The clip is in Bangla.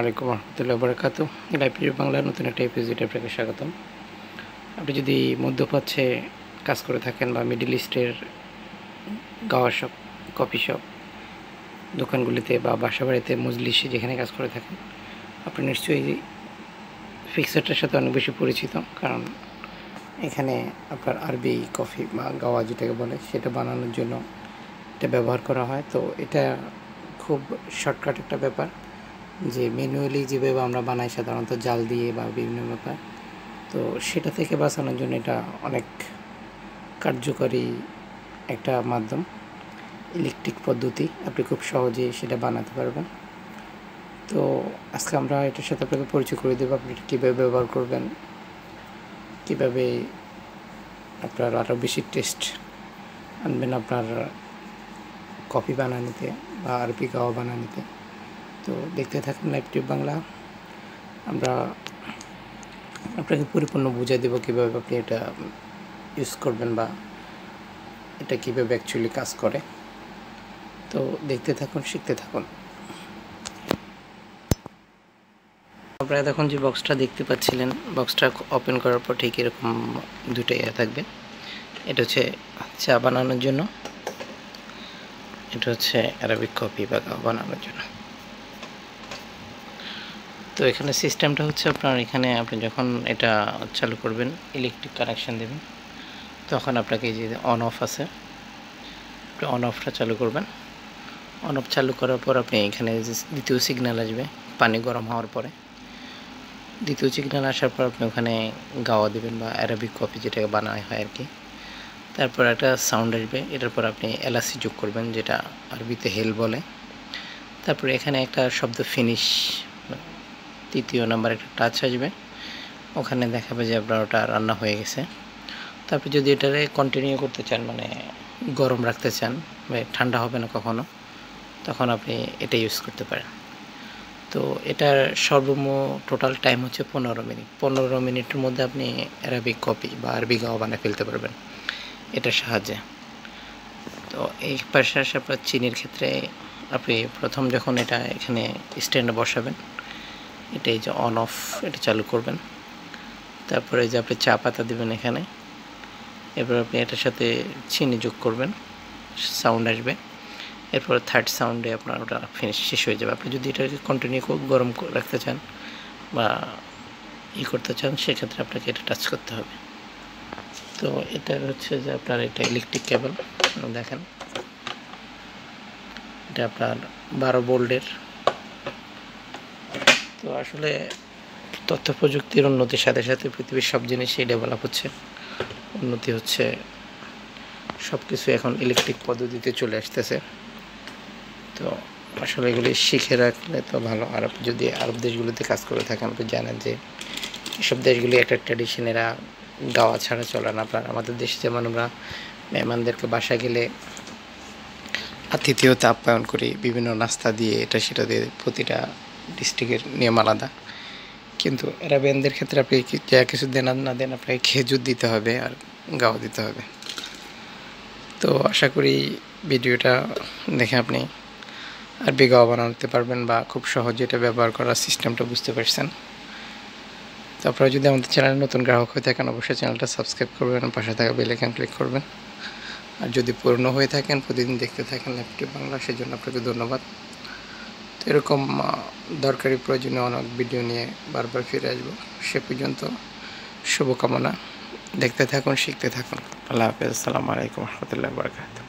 আসসালামু আলাইকুম রহমতুল্লাহ বারাকাতুহু। লাইভ বাংলার নতুন একটা এপিসোডে আপনাকে স্বাগতম। আপনি যদি মধ্যপ্রাচ্যে কাজ করে থাকেন বা মিডল ইস্টের গাওয়া শপ, কফি শপ, দোকানগুলিতে বা বাসা বাড়িতে মজলিসে যেখানে কাজ করে থাকেন, আপনি নিশ্চয়ই ফিক্সারটার সাথে অনেক বেশি পরিচিত। কারণ এখানে আপনার আরবি কফি বা গাওয়া যেটাকে বলে সেটা বানানোর জন্য এটা ব্যবহার করা হয়। তো এটা খুব শর্টকাট একটা ব্যাপার, যে ম্যানুয়ালি যেভাবে আমরা বানাই সাধারণত জাল দিয়ে বা বিভিন্ন ব্যাপার, তো সেটা থেকে বাঁচানোর জন্য এটা অনেক কার্যকরী একটা মাধ্যম। ইলেকট্রিক পদ্ধতি, আপনি খুব সহজেই সেটা বানাতে পারবেন। তো আজকে আমরা এটার সাথে আপনাকে পরিচয় করে দেবো, আপনি এটা কীভাবে ব্যবহার করবেন, কীভাবে আপনার আরও বেশি টেস্ট আনবেন আপনার কফি বানানিতে বা আরবি গাওয়া বানানিতে। তো দেখতে থাকুন লাইভ বাংলা। আমরা আপনাকে পরিপূর্ণ বুঝিয়ে দেবো কীভাবে আপনি এটা ইউজ করবেন বা এটা কীভাবে অ্যাকচুয়ালি কাজ করে। তো দেখতে থাকুন, শিখতে থাকুন। আপনারা এখন যে বক্সটা দেখতে পাচ্ছিলেন, বক্সটা ওপেন করার পর ঠিক এরকম দুটো থাকবে। এটা হচ্ছে চা বানানোর জন্য, এটা হচ্ছে আরবিক কফি বা গাওয়া বানানোর জন্য। তো এখানে সিস্টেমটা হচ্ছে আপনার এখানে আপনি যখন এটা চালু করবেন, ইলেকট্রিক কানেকশান দেবেন, তখন আপনাকে যে অন অফ আছে, আপনি অন অফটা চালু করবেন। অন অফ চালু করার পর আপনি এখানে যে দ্বিতীয় সিগন্যাল আসবে পানি গরম হওয়ার পরে, দ্বিতীয় সিগন্যাল আসার পর আপনি ওখানে গাওয়া দেবেন বা অ্যারাবিক কফি যেটাকে বানানো হয় আর কি। তারপর একটা সাউন্ড আসবে, এটার পর আপনি এলাচি যোগ করবেন, যেটা আরবিতে হেল বলে। তারপরে এখানে একটা শব্দ ফিনিশ, তৃতীয় নাম্বার একটা টাচ আসবে, ওখানে দেখাবে যে আপনার ওটা রান্না হয়ে গেছে। তারপর যদি এটারে কন্টিনিউ করতে চান, মানে গরম রাখতে চান, ঠান্ডা হবে না কখনো, তখন আপনি এটা ইউজ করতে পারেন। তো এটার টোটাল টাইম হচ্ছে 15 মিনিট। 15 মিনিটের মধ্যে আপনি অ্যারাবিক কফি বা আরবি গাওয়া বানিয়ে ফেলতে পারবেন এটার সাহায্যে। তো এই পাশে আসে আপনার চিনির ক্ষেত্রে, আপনি প্রথম যখন এটা এখানে স্ট্যান্ডে বসাবেন, এটাই যে অন অফ এটা চালু করবেন। তারপরে যে আপনি চা পাতা দেবেন এখানে, এরপর আপনি এটার সাথে চিনি যোগ করবেন, সাউন্ড আসবে। এরপর থার্ড সাউন্ডে আপনার ওটা ফিনিশ শেষ হয়ে যাবে। আপনি যদি এটাকে কন্টিনিউ গরম রাখতে চান বা করতে চান, সেক্ষেত্রে আপনাকে এটা টাচ করতে হবে। তো এটা হচ্ছে যে আপনার এটা ইলেকট্রিক কেবল, দেখেন এটা আপনার 12 ভোল্টের। তো আসলে তথ্য প্রযুক্তির উন্নতির সাথে সাথে পৃথিবীর সব জিনিসই ডেভেলপ হচ্ছে, উন্নতি হচ্ছে, সব কিছু এখন ইলেকট্রিক পদ্ধতিতে চলে আসতেছে। তো আসলে এগুলি শিখে রাখলে তো ভালো। আর আপনি যদি আরব দেশগুলোতে কাজ করে থাকেন, আপনি জানেন যে এসব দেশগুলি একটা ট্র্যাডিশন, এরা গাওয়া ছাড়া চলে না। আপনার আমাদের দেশে যেমন আমরা মেহমানদেরকে বাসা গেলে আতিথেয়তা আপ্যায়ন করি বিভিন্ন নাস্তা দিয়ে, এটা সেটা দিয়ে, প্রতিটা ডিস্ট্রিক্টের নিয়ম আলাদা। কিন্তু আরবিয়ানদের ক্ষেত্রে আপনি যা কিছু দেন আর না দেন, আপনাকে খেজুর দিতে হবে আর গাওয়া দিতে হবে। তো আশা করি ভিডিওটা দেখে আপনি আরবি গাওয়া বানাতে পারবেন বা খুব সহজে এটা ব্যবহার করার সিস্টেমটা বুঝতে পারছেন। তো আপনারা যদি আমাদের চ্যানেলে নতুন গ্রাহক হয়ে থাকেন, অবশ্যই চ্যানেলটা সাবস্ক্রাইব করবেন, পাশে থাকা বেল আইকন ক্লিক করবেন। আর যদি পুরনো হয়ে থাকেন, প্রতিদিন দেখতে থাকেন লাইভ বাংলা, সেজন্য আপনাকে ধন্যবাদ। তো এরকম দরকারি প্রয়োজনীয় অনেক ভিডিও নিয়ে বারবার ফিরে আসবো। সে পর্যন্ত শুভকামনা। দেখতে থাকুন, শিখতে থাকুন। আল্লাহ হাফেজ। আসসালামু আলাইকুম রহমতুল্লাহি ওয়া বারাকাতুহু।